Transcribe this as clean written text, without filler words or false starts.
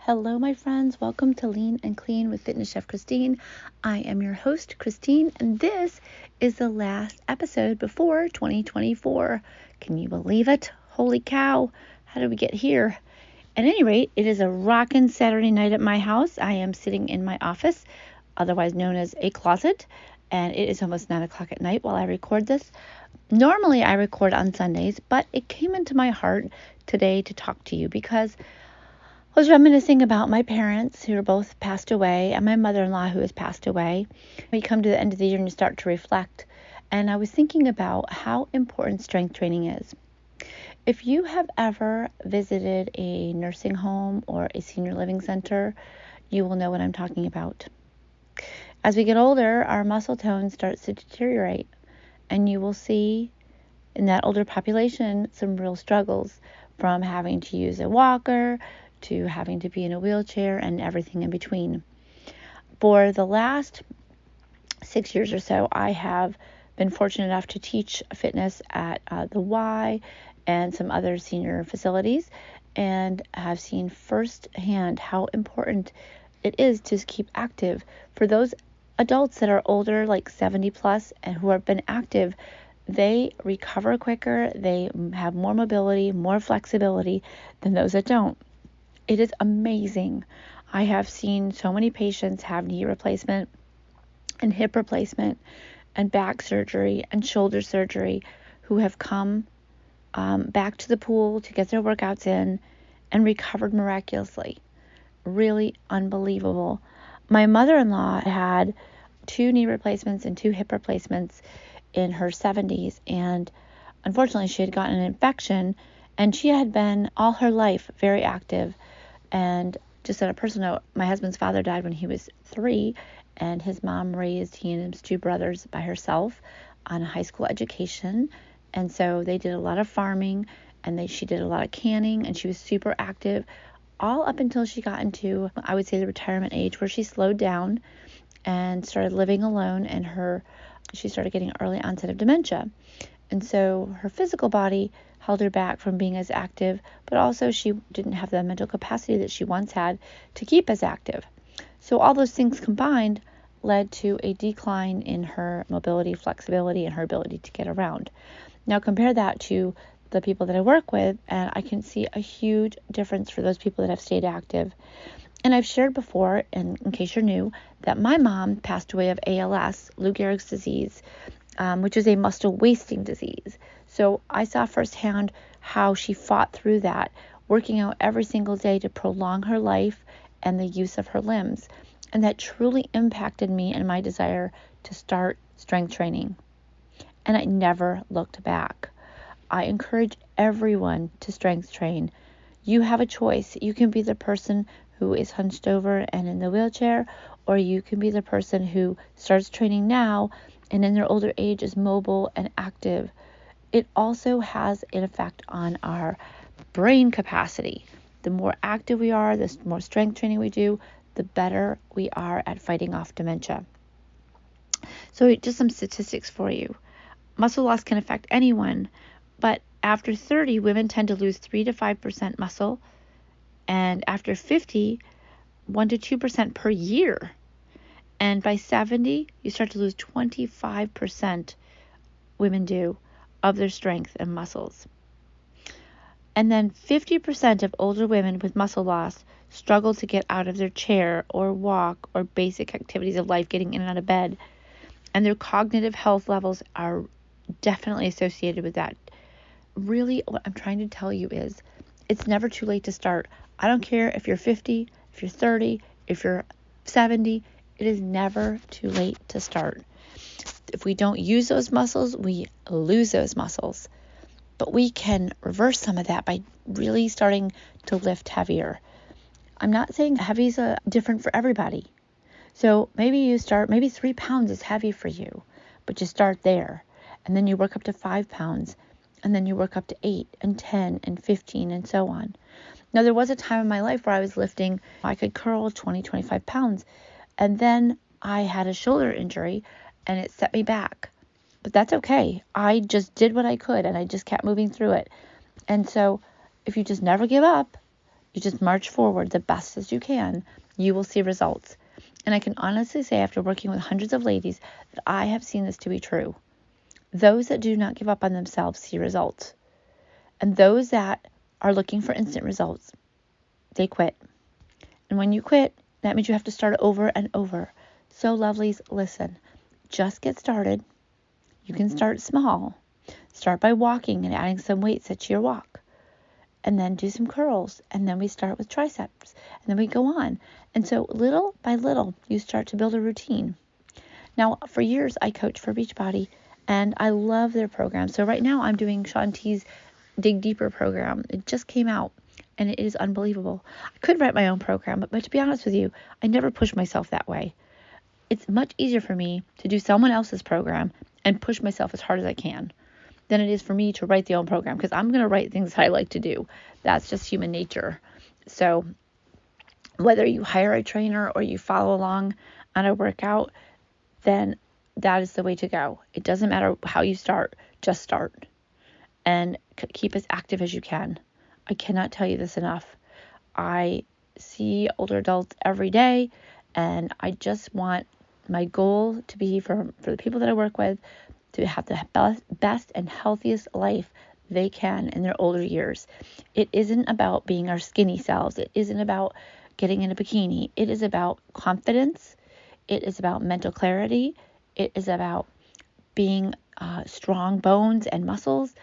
Hello, my friends. Welcome to Lean and Clean with Fitness Chef Christine. I am your host, Christine, and this is the last episode before 2024. Can you believe it? Holy cow. How did we get here? At any rate, it is a rockin' Saturday night at my house. I am sitting in my office, otherwise known as a closet, and it is almost 9 o'clock at night while I record this. Normally, I record on Sundays, but it came into my heart today to talk to you because I was reminiscing about my parents who are both passed away and my mother-in-law who has passed away. We come to the end of the year and you start to reflect. And I was thinking about how important strength training is. If you have ever visited a nursing home or a senior living center, you will know what I'm talking about. As we get older, our muscle tone starts to deteriorate. And you will see in that older population some real struggles, from having to use a walker to having to be in a wheelchair and everything in between. For the last 6 years or so, I have been fortunate enough to teach fitness at the Y and some other senior facilities, and have seen firsthand how important it is to keep active. For those adults that are older, like 70 plus, and who have been active, they recover quicker, they have more mobility, more flexibility than those that don't. It is amazing. I have seen so many patients have knee replacement and hip replacement and back surgery and shoulder surgery who have come back to the pool to get their workouts in and recovered miraculously. Really unbelievable. My mother-in-law had 2 knee replacements and 2 hip replacements in her 70s, and unfortunately she had gotten an infection, and she had been all her life very active. And just on a personal note, my husband's father died when he was 3, and his mom raised he and his 2 brothers by herself on a high school education. And so they did a lot of farming, and she did a lot of canning, and she was super active all up until she got into, I would say, the retirement age, where she slowed down and started living alone, and she started getting early onset of dementia. And so her physical body held her back from being as active, but also she didn't have the mental capacity that she once had to keep as active. So all those things combined led to a decline in her mobility, flexibility, and her ability to get around. Now compare that to the people that I work with, and I can see a huge difference for those people that have stayed active. And I've shared before, and in case you're new, that my mom passed away of ALS, Lou Gehrig's disease, which is a muscle wasting disease. So I saw firsthand how she fought through that, working out every single day to prolong her life and the use of her limbs. And that truly impacted me and my desire to start strength training. And I never looked back. I encourage everyone to strength train. You have a choice. You can be the person who is hunched over and in the wheelchair, or you can be the person who starts training now and in their older age is mobile and active. It also has an effect on our brain capacity. The more active we are, the more strength training we do, the better we are at fighting off dementia. So just some statistics for you. Muscle loss can affect anyone, but after 30, women tend to lose 3 to 5% muscle, and after 50, 1 to 2% per year. And by 70, you start to lose 25%, women do, of their strength and muscles. And then 50% of older women with muscle loss struggle to get out of their chair or walk or basic activities of life, getting in and out of bed. And their cognitive health levels are definitely associated with that. Really, what I'm trying to tell you is it's never too late to start. I don't care if you're 50, if you're 30, if you're 70, it is never too late to start. If we don't use those muscles, we lose those muscles. But we can reverse some of that by really starting to lift heavier. I'm not saying heavy is different for everybody. So maybe 3 pounds is heavy for you, but you start there. And then you work up to 5 pounds. And then you work up to 8 and 10 and 15 and so on. Now, there was a time in my life where I was lifting, I could curl 20, 25 pounds. And then I had a shoulder injury and it set me back. But that's okay. I just did what I could and I just kept moving through it. And so if you just never give up, you just march forward the best as you can, you will see results. And I can honestly say, after working with hundreds of ladies, that I have seen this to be true. Those that do not give up on themselves see results. And those that are looking for instant results, they quit. And when you quit, that means you have to start over and over. So lovelies, listen, just get started. You can start small. Start by walking and adding some weights to your walk. And then do some curls. And then we start with triceps. And then we go on. And so little by little, you start to build a routine. Now, for years, I coached for Beachbody, and I love their program. So right now, I'm doing Shaun T's Dig Deeper program. It just came out, and it is unbelievable. I could write my own program, but to be honest with you, I never push myself that way. It's much easier for me to do someone else's program and push myself as hard as I can than it is for me to write the own program, because I'm going to write things that I like to do. That's just human nature. So whether you hire a trainer or you follow along on a workout, then that is the way to go. It doesn't matter how you start, just start and keep as active as you can. I cannot tell you this enough. I see older adults every day, and I just want my goal to be for the people that I work with to have the best and healthiest life they can in their older years. It isn't about being our skinny selves. It isn't about getting in a bikini. It is about confidence. It is about mental clarity. It is about being strong bones and muscles.